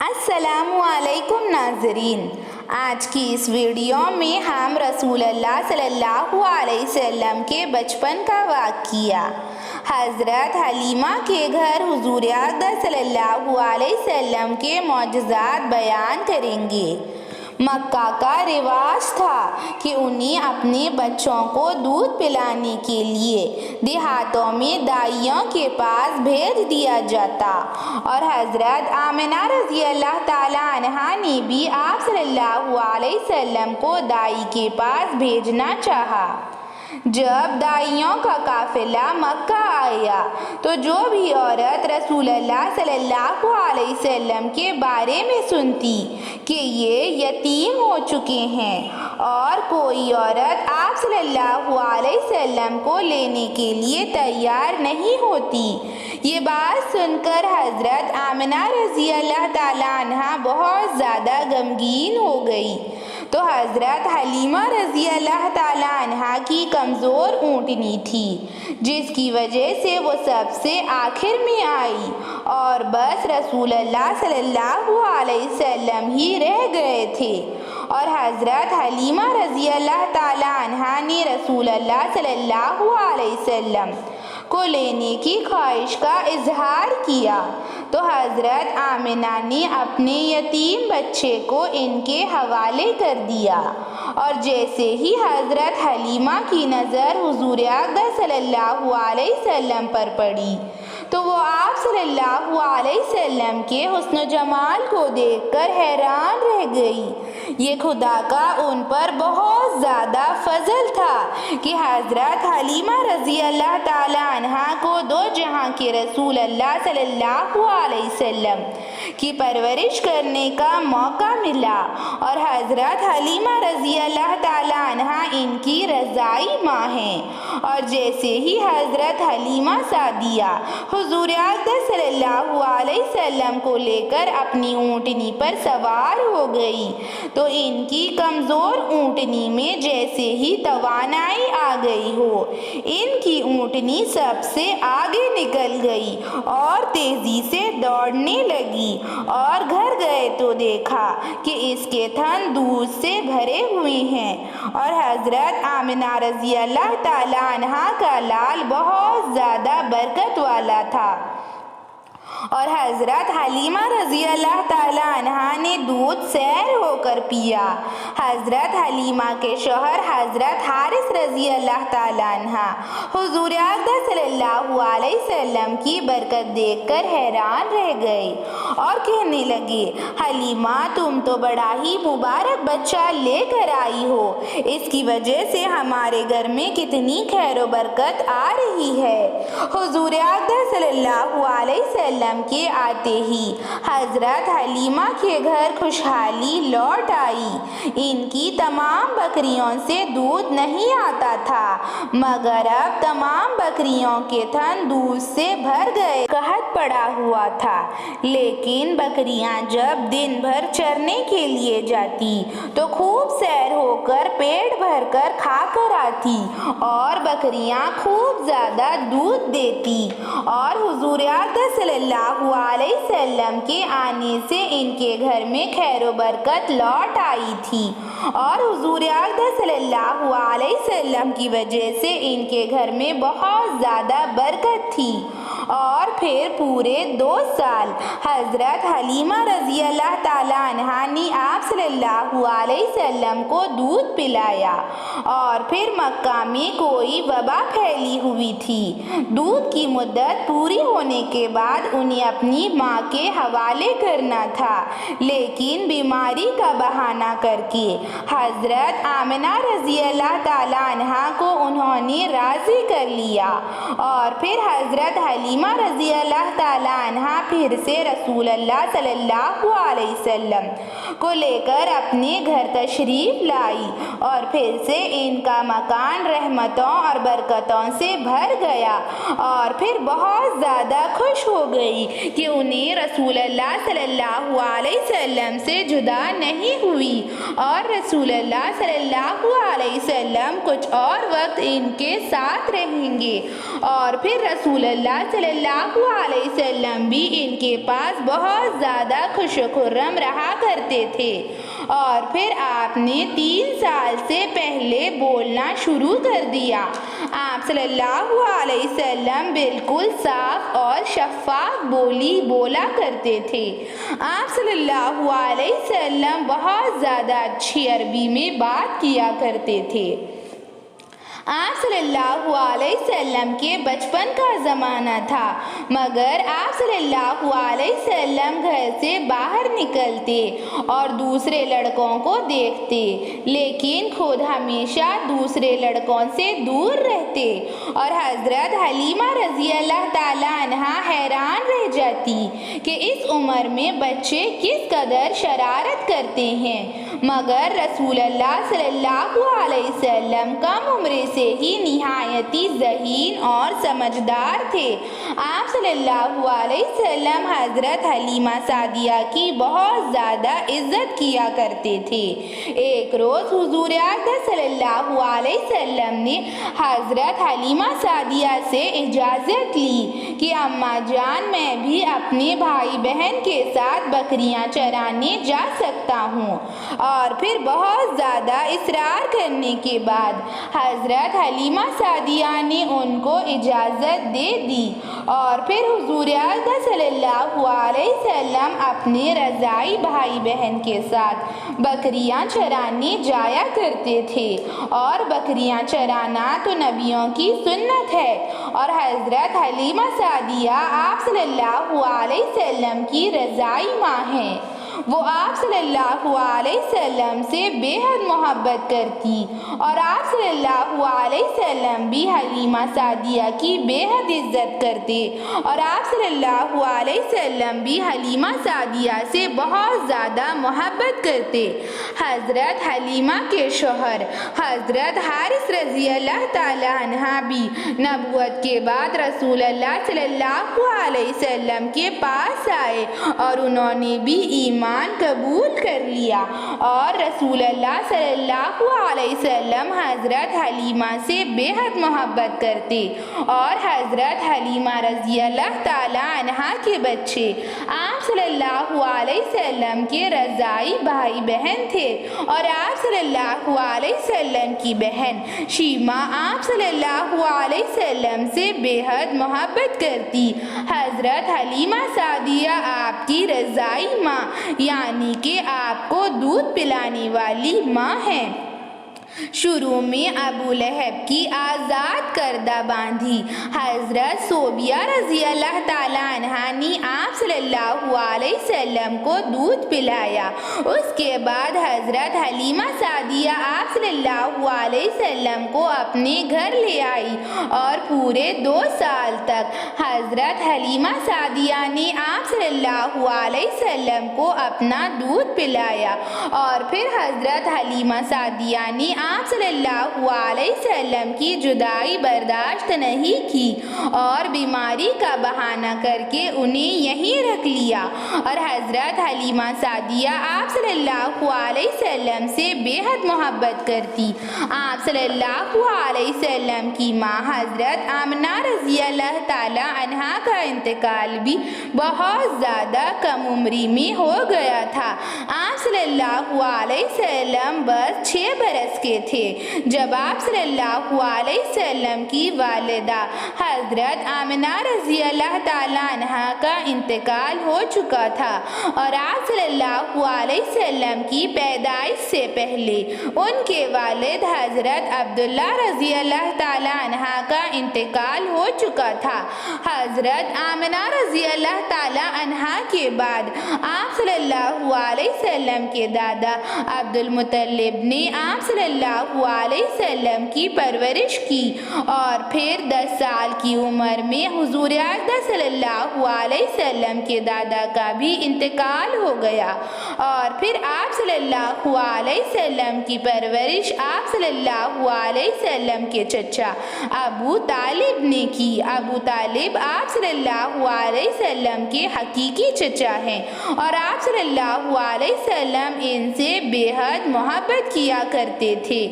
السلام علیکم ناظرین، آج کی اس ویڈیو میں ہم رسول اللہ صلی اللہ علیہ وسلم کے بچپن کا واقعہ حضرت حلیمہ کے گھر حضور اقدس صلی اللہ علیہ وسلم کے معجزات بیان کریں گے۔ مکہ کا رواج تھا کہ انہیں اپنے بچوں کو دودھ پلانے کے لیے دیہاتوں میں دائیوں کے پاس بھیج دیا جاتا، اور حضرت آمنہ رضی اللہ تعالیٰ عنہا نے بھی آپ صلی اللہ علیہ وسلم کو دائی کے پاس بھیجنا چاہا۔ جب دائیوں کا قافلہ مکہ آیا تو جو بھی عورت رسول اللہ صلی اللہ علیہ وسلم کے بارے میں سنتی کہ یہ یتیم ہو چکے ہیں اور کوئی عورت آپ صلی اللہ علیہ وسلم کو لینے کے لیے تیار نہیں ہوتی، یہ بات سن کر حضرت آمنہ رضی اللہ تعالیٰ عنہا بہت زیادہ غمگین ہو گئی، تو حضرت حلیمہ رضی اللہ تعالیٰ عنہا کی کمزور اونٹنی تھی، جس کی وجہ سے وہ سب سے آخر میں آئی اور بس رسول اللہ صلی اللہ علیہ وسلم ہی رہ گئے تھے، اور حضرت حلیمہ رضی اللہ تعالیٰ عنہا نے رسول اللہ صلی اللہ علیہ وسلم کو لینے کی خواہش کا اظہار کیا، تو حضرت آمنہ نے اپنے یتیم بچے کو ان کے حوالے کر دیا، اور جیسے ہی حضرت حلیمہ کی نظر حضور اقدس صلی اللہ علیہ وسلم پر پڑی تو وہ آپ صلی اللہ علیہ وسلم کے حسن و جمال کو دیکھ کر حیران رہ گئی۔ یہ خدا کا ان پر بہت زیادہ فضل تھا کہ حضرت حلیمہ رضی اللہ تعالیٰ عنہا کو دو جہاں کے رسول اللہ صلی اللہ علیہ وسلم کی پرورش کرنے کا موقع ملا، اور حضرت حلیمہ رضی اللہ تعالیٰ عنہا ان کی رضائی ماں ہیں، اور جیسے ہی حضرت حلیمہ سعدیہ حضور اقدس صلی اللہ علیہ وسلم کو لے کر اپنی اونٹنی پر سوار ہو گئی تو ان کی کمزور اونٹنی میں جیسے ہی توانائی آ گئی ہو، ان کی اونٹنی سب سے آگے نکل گئی اور تیزی سے دوڑنے لگی، اور گھر گئے تو دیکھا کہ اس کے تھن دودھ سے بھرے ہوئے ہیں، اور حضرت آمنہ رضی اللہ تعالیٰ عنہا کا لال بہت زیادہ برکت والا تھا، اور حضرت حلیمہ رضی اللہ تعالیٰ عنہا نے دودھ سیر ہو کر پیا۔ حضرت حلیمہ کے شوہر حضرت حارث رضی اللہ تعالیٰ عنہ حضور اقدس صلی اللہ علیہ وسلم کی برکت دیکھ کر حیران رہ گئے اور کہنے لگے، حلیمہ تم تو بڑا ہی مبارک بچہ لے کر آئی ہو، اس کی وجہ سے ہمارے گھر میں کتنی خیر و برکت آ رہی ہے۔ حضور اقدس صلی اللہ علیہ وسلم کے آتے ہی حضرت حلیمہ کے گھر خوشحالی لوٹ آئی، ان کی تمام بکریوں سے دودھ نہیں آتا تھا، مگر اب تمام بکریوں کے تھن دودھ سے بھر گئے، قحط پڑا ہوا تھا، لیکن بکریاں جب دن بھر چرنے کے لیے جاتی تو خوب سیر ہو کر پیٹ بھر کر کھا کر آتی، اور بکریاں خوب زیادہ دودھ دیتی، اور حضور اقدس صلی اللہ علیہ وسلم کے آنے سے ان کے گھر میں خیر و برکت لوٹ آئی تھی، اور حضور اقدس صلی اللہ علیہ وسلم کی وجہ سے ان کے گھر میں بہت زیادہ برکت تھی۔ اور پھر پورے 2 سال حضرت حلیمہ رضی اللہ تعالیٰ عنہا نے آپ صلی اللہ علیہ وسلم کو دودھ پلایا، اور پھر مکہ میں کوئی وبا پھیلی ہوئی تھی۔ دودھ کی مدت پوری ہونے کے بعد انہیں اپنی ماں کے حوالے کرنا تھا، لیکن بیماری کا بہانہ کر کے حضرت آمنہ رضی اللہ تعالیٰ عنہا کو انہوں نے راضی کر لیا، اور پھر حضرت حلیمہ رضی اللہ تعالیٰ عنہا پھر سے رسول اللہ صلی اللہ علیہ وسلم کو لے کر اپنے گھر تشریف لائی، اور پھر سے ان کا مکان رحمتوں اور برکتوں سے بھر گیا، اور پھر بہت زیادہ خوش ہو گئی کہ انہیں رسول اللہ صلی اللہ علیہ وسلم سے جدا نہیں ہوئی، اور رسول اللہ صلی اللہ علیہ وسلم کچھ اور وقت ان کے ساتھ رہیں گے، اور پھر رسول اللہ صلی اللہ علیہ وسلم بھی ان کے پاس بہت زیادہ خوش و خرم رہا کرتے تھے۔ اور پھر آپ نے 3 سال سے پہلے بولنا شروع کر دیا۔ آپ صلی اللہ علیہ وسلم بالکل صاف اور شفاف بولی بولا کرتے تھے۔ آپ صلی اللہ علیہ وسلم بہت زیادہ اچھی عربی میں بات کیا کرتے تھے۔ آپ صلی اللہ علیہ وسلم کے بچپن کا زمانہ تھا، مگر آپ صلی اللہ علیہ وسلم گھر سے باہر نکلتے اور دوسرے لڑکوں کو دیکھتے، لیکن خود ہمیشہ دوسرے لڑکوں سے دور رہتے، اور حضرت حلیمہ رضی اللہ تعالیٰ عنہا حیران رہ جاتی کہ اس عمر میں بچے کس قدر شرارت کرتے ہیں، مگر رسول اللہ صلی اللہ علیہ وسلم کم عمر سے ہی نہایتی ذہین اور سمجھدار تھے۔ آپ صلی اللہ علیہ وسلم حضرت حلیمہ سعدیہ کی بہت زیادہ عزت کیا کرتے تھے۔ ایک روز حضور اقدس صلی اللہ علیہ وسلم نے حضرت حلیمہ سعدیہ سے اجازت لی کہ اماں جان میں بھی اپنے بھائی بہن کے ساتھ بکریاں چرانے جا سکتا ہوں، اور پھر بہت زیادہ اصرار کرنے کے بعد حضرت حلیمہ سعدیہ نے ان کو اجازت دے دی، اور پھر حضور اقدس صلی اللہ علیہ وسلم اپنے رضاعی بھائی بہن کے ساتھ بکریاں چرانے جایا کرتے تھے، اور بکریاں چرانا تو نبیوں کی سنت ہے، اور حضرت حلیمہ سعدیہ آپ صلی اللہ علیہ وسلم کی رضاعی ماں ہیں۔ وہ آپ صلی اللہ علیہ وسلم سے بے حد محبت کرتی، اور آپ صلی اللہ علیہ وسلم بھی حلیمہ سعدیہ کی بے حد عزت کرتے، اور آپ صلی اللہ علیہ وسلم بھی حلیمہ سعدیہ سے بہت زیادہ محبت کرتے۔ حضرت حلیمہ کے شوہر حضرت حارث رضی اللہ تعالیٰ عنہ بھی نبوت کے بعد رسول اللہ صلی اللہ علیہ وسلم کے پاس آئے، اور انہوں نے بھی ایمان قبول کر لیا، اور رسول اللہ صلی اللہ علیہ وسلم حضرت حلیمہ سے بے حد محبت کرتے، اور حضرت حلیمہ رضی اللہ تعالیٰ عنہا کے بچے آپ صلی اللہ علیہ وسلم کے رضاعی بھائی بہن تھے، اور آپ صلی اللہ علیہ وسلم کی بہن شیمہ آپ صلی اللہ علیہ وسلم سے بے حد محبت کرتی۔ حضرت حلیمہ سعدیہ آپ کی رضاعی ماں یعنی کہ آپ کو دودھ پلانے والی ماں ہیں۔ شروع میں ابو لہب کی آزاد کردہ باندھی حضرت صوبیہ رضی اللہ تعالیٰ عنہا نے آپ صلی اللہ علیہ وسلم کو دودھ پلایا۔ اس کے بعد حضرت حلیمہ سعدیہ آپ صلی اللہ علیہ وسلم کو اپنے گھر لے آئی، اور پورے 2 سال تک حضرت حلیمہ سعدیہ نے آپ صلی اللہ علیہ وسلم کو اپنا دودھ پلایا، اور پھر حضرت حلیمہ سعدیہ نے آپ صلی اللہ علیہ وسلم کی جدائی برداشت نہیں کی، اور بیماری کا بہانہ کر کے انہیں یہیں رکھ لیا، اور حضرت حلیمہ سعدیہ آپ صلی اللہ علیہ وسلم سے بے حد محبت کرتی۔ آپ صلی اللہ علیہ وسلم کی ماں حضرت آمنہ رضی اللہ تعالیٰ عنہا کا انتقال بھی بہت زیادہ کم عمری میں ہو گیا تھا۔ آپ صلی اللہ علیہ وسلم بس 6 برس کے تھے جب آپ صلی اللہ علیہ وسلم کی والدہ حضرت آمنہ رضی اللہ تعالیٰ عنہا کا انتقال ہو چکا تھا، اور آپ صلی اللہ علیہ وسلم کی پیدائش سے پہلے ان کے والد حضرت عبداللہ رضی اللہ تعالیٰ عنہا کا انتقال ہو چکا تھا۔ حضرت آمنہ رضی اللہ تعالیٰ عنہا کے بعد آپ صلی اللہ علیہ وسلم کے دادا عبد المطلب نے آپ صلی اللہ علیہ وسلم کی پرورش کی، اور پھر 10 سال کی عمر میں حضور اقدس صلی اللہ علیہ وسلم کے دادا کا بھی انتقال ہو گیا، اور پھر آپ صلی اللہ علیہ وسلم کی پرورش آپ صلی اللہ علیہ وسلم کے چچا ابو طالب نے کی۔ ابو طالب آپ صلی اللہ علیہ وسلم کے حقیقی چچا ہیں، اور آپ صلی اللہ علیہ وسلم ان سے بے حد محبت کیا کرتے تھے۔